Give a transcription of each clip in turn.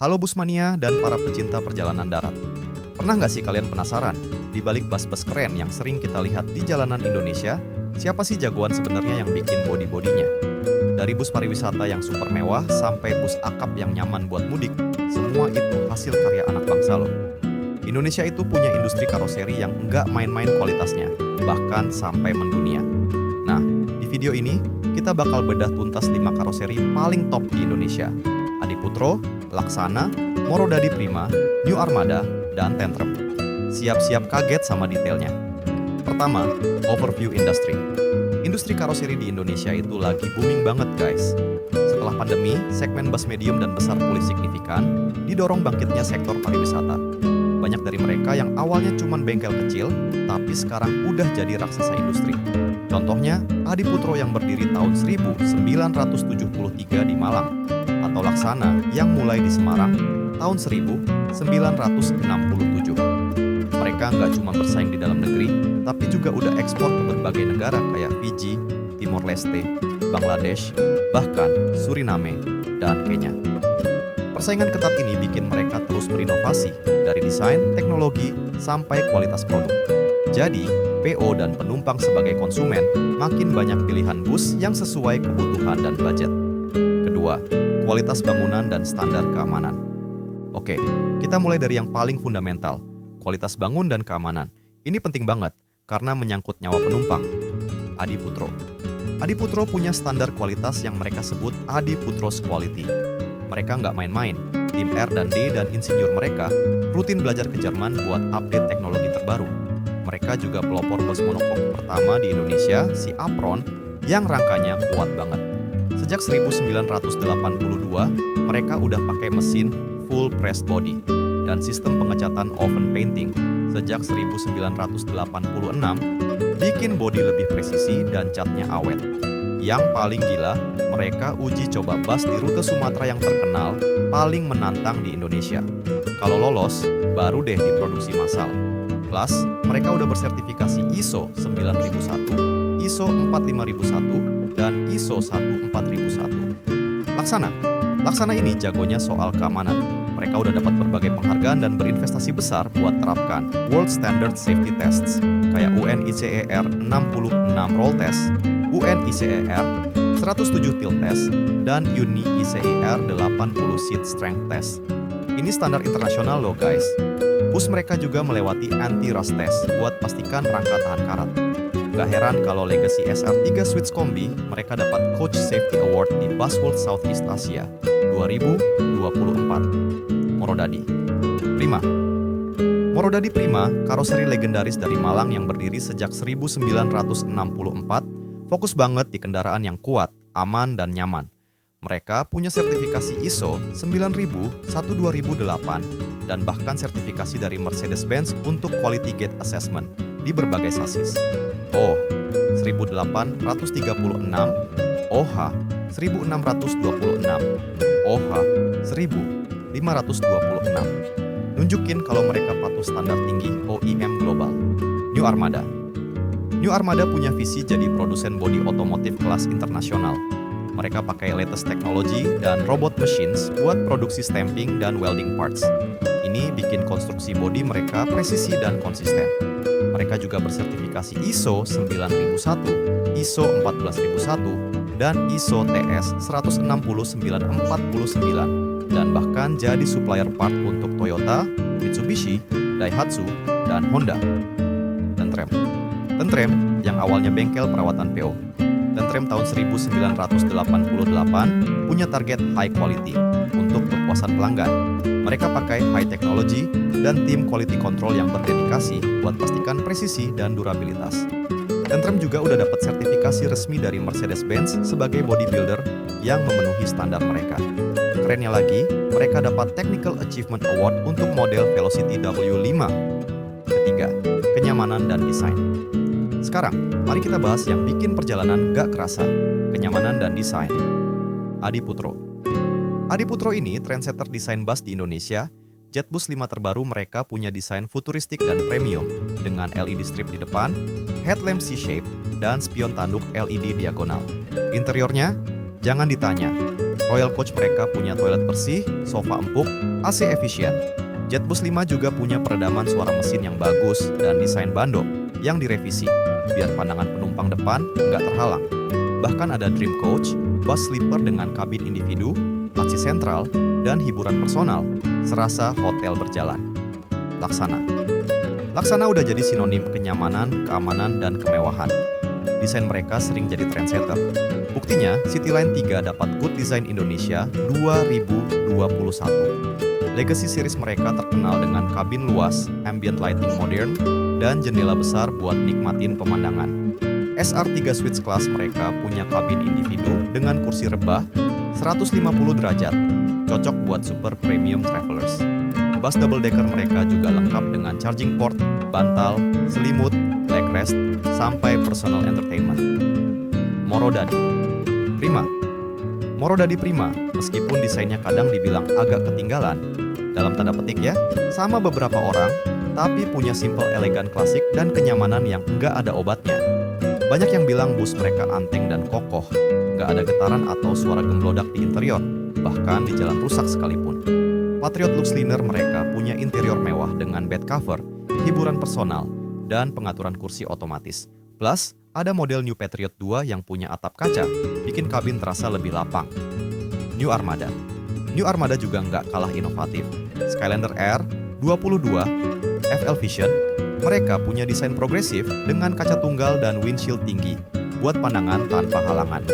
Halo Busmania dan para pecinta perjalanan darat. Pernah nggak sih kalian penasaran, di balik bus-bus keren yang sering kita lihat di jalanan Indonesia, siapa sih jagoan sebenarnya yang bikin bodi-bodinya? Dari bus pariwisata yang super mewah sampai bus akap yang nyaman buat mudik, semua itu hasil karya anak bangsa loh. Indonesia itu punya industri karoseri yang nggak main-main kualitasnya, bahkan sampai mendunia. Nah, di video ini, kita bakal bedah tuntas 5 karoseri paling top di Indonesia. Adiputro, Laksana, Morodadi Prima, New Armada, dan Tentrem. Siap-siap kaget sama detailnya. Pertama, overview industri. Industri karoseri di Indonesia itu lagi booming banget guys. Setelah pandemi, segmen bus medium dan besar pulih signifikan, didorong bangkitnya sektor pariwisata. Banyak dari mereka yang awalnya cuma bengkel kecil, tapi sekarang udah jadi raksasa industri. Contohnya, Adiputro yang berdiri tahun 1973 di Malang, atau Laksana yang mulai di Semarang tahun 1967. Mereka nggak cuma bersaing di dalam negeri, tapi juga udah ekspor ke berbagai negara kayak Fiji, Timor Leste, Bangladesh, bahkan Suriname, dan Kenya. Persaingan ketat ini bikin mereka terus berinovasi, dari desain, teknologi, sampai kualitas produk. Jadi, PO dan penumpang sebagai konsumen makin banyak pilihan bus yang sesuai kebutuhan dan budget. Kedua, kualitas bangunan dan standar keamanan. Oke, kita mulai dari yang paling fundamental, kualitas bangun dan keamanan. Ini penting banget, karena menyangkut nyawa penumpang. Adiputro. Adiputro punya standar kualitas yang mereka sebut Adiputro's Quality. Mereka nggak main-main. Tim R dan D dan insinyur mereka rutin belajar ke Jerman buat update teknologi terbaru. Mereka juga pelopor bus monokok pertama di Indonesia, si Apron, yang rangkanya kuat banget. Sejak 1982, mereka udah pakai mesin full press body dan sistem pengecatan oven painting. Sejak 1986, bikin bodi lebih presisi dan catnya awet. Yang paling gila, mereka uji coba bus di rute Sumatera yang terkenal, paling menantang di Indonesia. Kalau lolos, baru deh diproduksi massal. Plus, mereka udah bersertifikasi ISO 9001, ISO 45001, dan ISO 14001. Laksana ini jagonya soal keamanan. Mereka udah dapat berbagai penghargaan dan berinvestasi besar buat terapkan World Standard Safety Tests, kayak UNICER 66 Roll Test, UNICER 107 Tilt Test, dan UNICER 80 Seat Strength Test. Ini standar internasional loh guys. Bus mereka juga melewati anti-rust test buat pastikan rangka tahan karat. Gak heran kalau Legacy SR3 Switch Kombi mereka dapat Coach Safety Award di Busworld Southeast Asia 2024. Morodadi Prima. Morodadi Prima, karoseri legendaris dari Malang yang berdiri sejak 1964, fokus banget di kendaraan yang kuat, aman, dan nyaman. Mereka punya sertifikasi ISO 9000, 12008, dan bahkan sertifikasi dari Mercedes-Benz untuk Quality Gate Assessment di berbagai sasis. O 1836, OH 1626, OH 1526. Nunjukin kalau mereka patuh standar tinggi OEM global. New Armada. New Armada punya visi jadi produsen bodi otomotif kelas internasional. Mereka pakai latest technology dan robot machines buat produksi stamping dan welding parts. Ini bikin konstruksi bodi mereka presisi dan konsisten. Mereka juga bersertifikasi ISO 9001, ISO 14001, dan ISO TS 160949, dan bahkan jadi supplier part untuk Toyota, Mitsubishi, Daihatsu, dan Honda. Tentrem yang awalnya bengkel perawatan PO. Tentrem tahun 1988 punya target high quality untuk kepuasan pelanggan. Mereka pakai high technology dan tim quality control yang berdedikasi buat pastikan presisi dan durabilitas. Tentrem juga udah dapat sertifikasi resmi dari Mercedes-Benz sebagai bodybuilder yang memenuhi standar mereka. Kerennya lagi, mereka dapat Technical Achievement Award untuk model Velocity W5. Ketiga, kenyamanan dan desain. Sekarang, mari kita bahas yang bikin perjalanan gak kerasa, kenyamanan dan desain. Adiputro. Adiputro ini trendsetter desain bus di Indonesia. Jetbus 5 terbaru mereka punya desain futuristik dan premium dengan LED strip di depan, headlamp C-shape, dan spion tanduk LED diagonal. Interiornya, jangan ditanya. Royal Coach mereka punya toilet bersih, sofa empuk, AC efisien. JetBus 5 juga punya peredaman suara mesin yang bagus dan desain bando yang direvisi, biar pandangan penumpang depan nggak terhalang. Bahkan ada Dream Coach, bus sleeper dengan kabin individu, laci sentral, dan hiburan personal, serasa hotel berjalan. Laksana. Laksana udah jadi sinonim kenyamanan, keamanan, dan kemewahan. Desain mereka sering jadi trendsetter. Buktinya, Cityline 3 dapat Good Design Indonesia 2021. Legacy series mereka terkenal dengan kabin luas, ambient lighting modern, dan jendela besar buat nikmatin pemandangan. SR3 Suites Class mereka punya kabin individu dengan kursi rebah 150 derajat, cocok buat super premium travelers. Bus double decker mereka juga lengkap dengan charging port, bantal, selimut, backrest, sampai personal entertainment. Morodadi Prima. Morodadi Prima, meskipun desainnya kadang dibilang agak ketinggalan, dalam tanda petik ya, sama beberapa orang, tapi punya simple elegan klasik dan kenyamanan yang nggak ada obatnya. Banyak yang bilang bus mereka anteng dan kokoh, nggak ada getaran atau suara gemblodak di interior, bahkan di jalan rusak sekalipun. Patriot Luxliner mereka punya interior mewah dengan bed cover, hiburan personal, dan pengaturan kursi otomatis. Plus, ada model New Patriot 2 yang punya atap kaca, bikin kabin terasa lebih lapang. New Armada. New Armada juga nggak kalah inovatif. Skylander Air 22, FL Vision, mereka punya desain progresif dengan kaca tunggal dan windshield tinggi, buat pandangan tanpa halangan.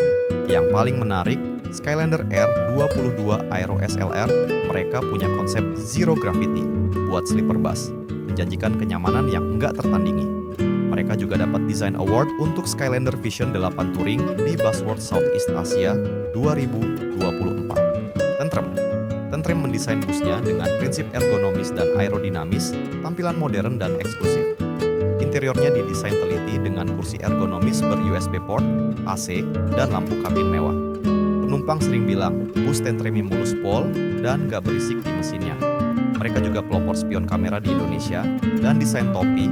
Yang paling menarik, Skylander Air 22 Aero SLR, mereka punya konsep zero gravity buat sleeper bus, menjanjikan kenyamanan yang nggak tertandingi. Mereka juga dapat Design Award untuk Skylander Vision 8 Touring di Busworld Southeast Asia 2024. Tentrem mendesain busnya dengan prinsip ergonomis dan aerodinamis, tampilan modern dan eksklusif. Interiornya didesain teliti dengan kursi ergonomis ber-USB port, AC, dan lampu kabin mewah. Penumpang sering bilang bus Tentrem mulus pol dan gak berisik di mesinnya. Mereka juga pelopor spion kamera di Indonesia dan desain topi,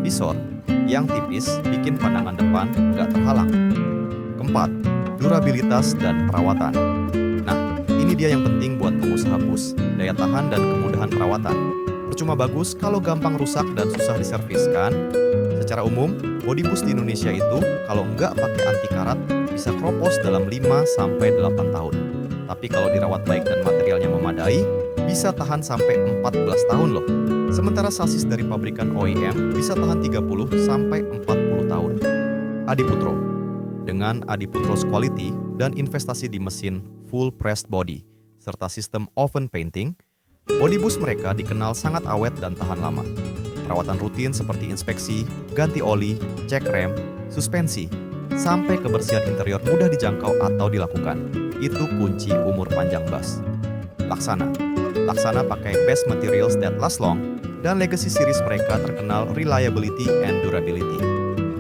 visor, yang tipis bikin pandangan depan gak terhalang. Keempat, durabilitas dan perawatan. Nah, ini dia yang penting buat pengusaha bus, daya tahan dan kemudahan perawatan. Percuma bagus kalau gampang rusak dan susah diservis kan? Secara umum, bodi bus di Indonesia itu kalau nggak pakai anti karat bisa kropos dalam 5-8 tahun. Tapi kalau dirawat baik dan materialnya memadai, bisa tahan sampai 14 tahun loh. Sementara sasis dari pabrikan OEM bisa tahan 30-40 tahun. Adiputro. Dengan Adiputro's quality dan investasi di mesin full pressed body, serta sistem oven painting, bodi bus mereka dikenal sangat awet dan tahan lama. Perawatan rutin seperti inspeksi, ganti oli, cek rem, suspensi, sampai kebersihan interior mudah dijangkau atau dilakukan. Itu kunci umur panjang bus. Laksana. Laksana pakai best materials that last long, dan legacy series mereka terkenal reliability and durability.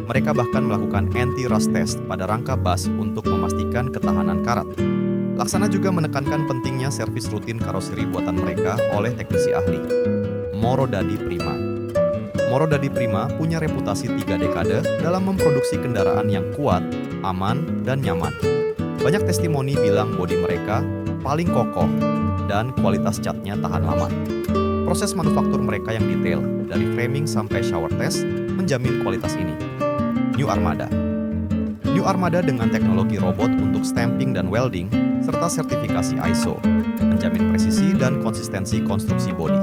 Mereka bahkan melakukan anti-rust test pada rangka bus untuk memastikan ketahanan karat. Laksana juga menekankan pentingnya servis rutin karoseri buatan mereka oleh teknisi ahli. Morodadi Prima. Morodadi Prima punya reputasi 3 dekade dalam memproduksi kendaraan yang kuat, aman, dan nyaman. Banyak testimoni bilang bodi mereka paling kokoh dan kualitas catnya tahan lama. Proses manufaktur mereka yang detail, dari framing sampai shower test, menjamin kualitas ini. New Armada. New Armada dengan teknologi robot untuk stamping dan welding, serta sertifikasi ISO, menjamin presisi dan konsistensi konstruksi bodi.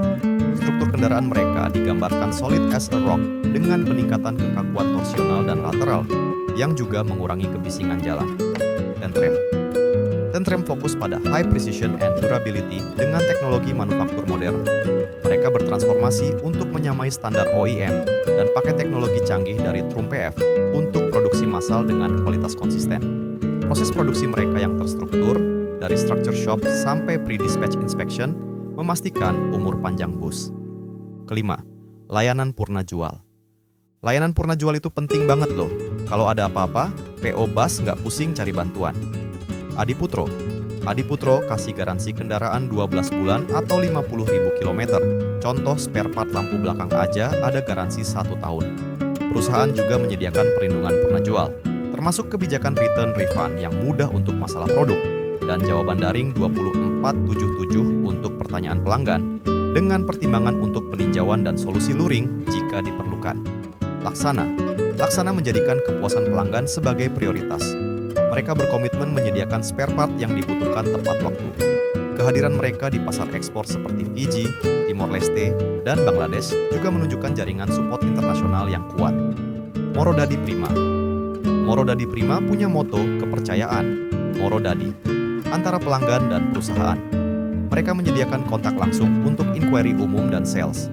Struktur kendaraan mereka digambarkan solid as a rock dengan peningkatan kekakuan torsional dan lateral, yang juga mengurangi kebisingan jalan. Tentrem. Tentrem fokus pada high precision and durability dengan teknologi manufaktur modern. Mereka bertransformasi untuk menyamai standar OEM dan pakai teknologi canggih dari Trum PF untuk produksi massal dengan kualitas konsisten. Proses produksi mereka yang terstruktur, dari structure shop sampai pre-dispatch inspection, memastikan umur panjang bus. Kelima, layanan purna jual. Layanan purna jual itu penting banget loh. Kalau ada apa-apa, PO Bus nggak pusing cari bantuan. Adiputro. Adiputro kasih garansi kendaraan 12 bulan atau 50.000 km. Contoh spare part lampu belakang aja ada garansi 1 tahun. Perusahaan juga menyediakan perlindungan purna jual, termasuk kebijakan return refund yang mudah untuk masalah produk, dan jawaban daring 2477 untuk pertanyaan pelanggan, dengan pertimbangan untuk peninjauan dan solusi luring jika diperlukan. Laksana menjadikan kepuasan pelanggan sebagai prioritas. Mereka berkomitmen menyediakan spare part yang dibutuhkan tepat waktu. Kehadiran mereka di pasar ekspor seperti Fiji, Timor Leste, dan Bangladesh juga menunjukkan jaringan support internasional yang kuat. Moro Dadi Prima punya moto kepercayaan, Moro Dadi, antara pelanggan dan perusahaan. Mereka menyediakan kontak langsung untuk inquiry umum dan sales.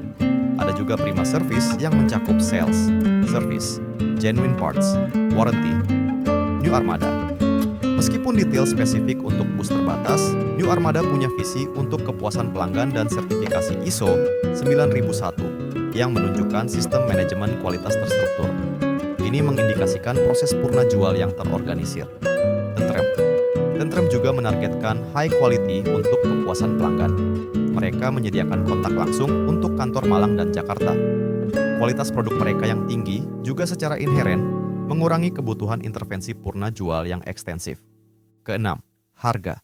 Ada juga Prima Service yang mencakup sales, service, genuine parts, warranty. New Armada. Meskipun detail spesifik untuk bus terbatas, New Armada punya visi untuk kepuasan pelanggan dan sertifikasi ISO 9001 yang menunjukkan sistem manajemen kualitas terstruktur. Ini mengindikasikan proses purna jual yang terorganisir. Tentrem juga menargetkan high quality untuk kepuasan pelanggan. Mereka menyediakan kontak langsung untuk kantor Malang dan Jakarta. Kualitas produk mereka yang tinggi juga secara inheren mengurangi kebutuhan intervensi purna jual yang ekstensif. Keenam, harga.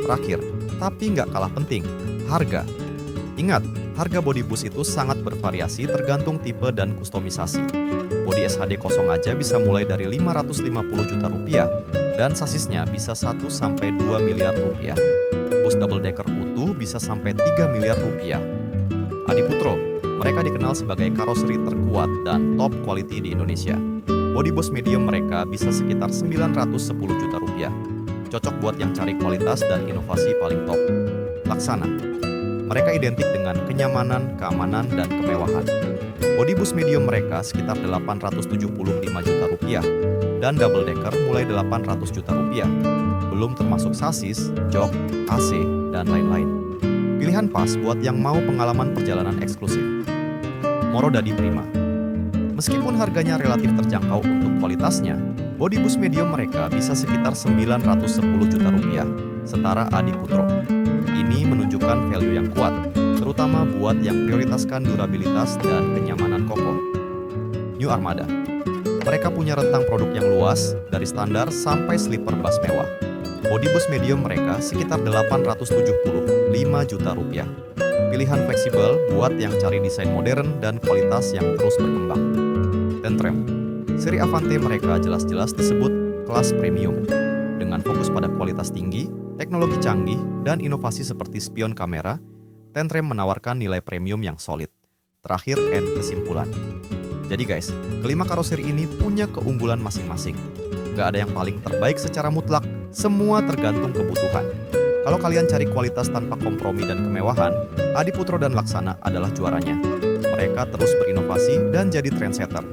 Terakhir, tapi nggak kalah penting, harga. Ingat, harga bodi bus itu sangat bervariasi tergantung tipe dan kustomisasi. Bodi SHD kosong aja bisa mulai dari 550 juta rupiah dan sasisnya bisa 1-2 miliar rupiah. Bus double decker utuh bisa sampai 3 miliar rupiah. Adiputro, mereka dikenal sebagai karoseri terkuat dan top quality di Indonesia. Bodi bus medium mereka bisa sekitar 910 juta rupiah. Cocok buat yang cari kualitas dan inovasi paling top. Laksana. Mereka identik dengan kenyamanan, keamanan, dan kemewahan. Bodi bus medium mereka sekitar 875 juta rupiah dan double decker mulai 800 juta rupiah. Belum termasuk sasis, jok, AC, dan lain-lain. Pilihan pas buat yang mau pengalaman perjalanan eksklusif. Moro Dadi Prima. Meskipun harganya relatif terjangkau untuk kualitasnya, bodi bus medium mereka bisa sekitar 910 juta rupiah, setara Adiputro. Ini menunjukkan value yang kuat, terutama buat yang prioritaskan durabilitas dan kenyamanan kokoh. New Armada. Mereka punya rentang produk yang luas, dari standar sampai sleeper bus mewah. Bodi bus medium mereka sekitar 875 juta rupiah. Pilihan fleksibel buat yang cari desain modern dan kualitas yang terus berkembang. Tentrem. Seri Avante mereka jelas-jelas disebut kelas premium. Dengan fokus pada kualitas tinggi, teknologi canggih, dan inovasi seperti spion kamera, Tentrem menawarkan nilai premium yang solid. Terakhir, kesimpulan. Jadi guys, kelima karoseri ini punya keunggulan masing-masing. Gak ada yang paling terbaik secara mutlak, semua tergantung kebutuhan. Kalau kalian cari kualitas tanpa kompromi dan kemewahan, Adiputro dan Laksana adalah juaranya. Mereka terus berinovasi dan jadi trendsetter.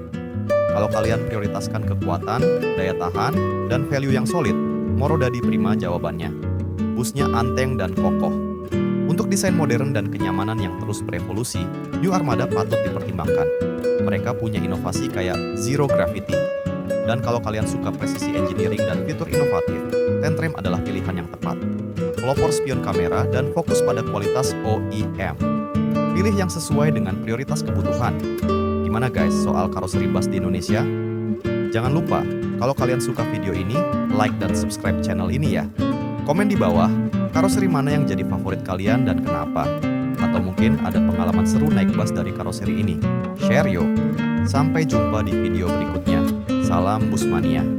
Kalau kalian prioritaskan kekuatan, daya tahan, dan value yang solid, Moro Dadi Prima jawabannya. Busnya anteng dan kokoh. Untuk desain modern dan kenyamanan yang terus berevolusi, New Armada patut dipertimbangkan. Mereka punya inovasi kayak Zero Gravity. Dan kalau kalian suka presisi engineering dan fitur inovatif, Tentrem adalah pilihan yang tepat. Pelopor spion kamera dan fokus pada kualitas OEM. Pilih yang sesuai dengan prioritas kebutuhan. Gimana guys soal karoseri bus di Indonesia? Jangan lupa, kalau kalian suka video ini, like dan subscribe channel ini ya. Komen di bawah, karoseri mana yang jadi favorit kalian dan kenapa? Atau mungkin ada pengalaman seru naik bus dari karoseri ini? Share yuk! Sampai jumpa di video berikutnya. Salam Busmania.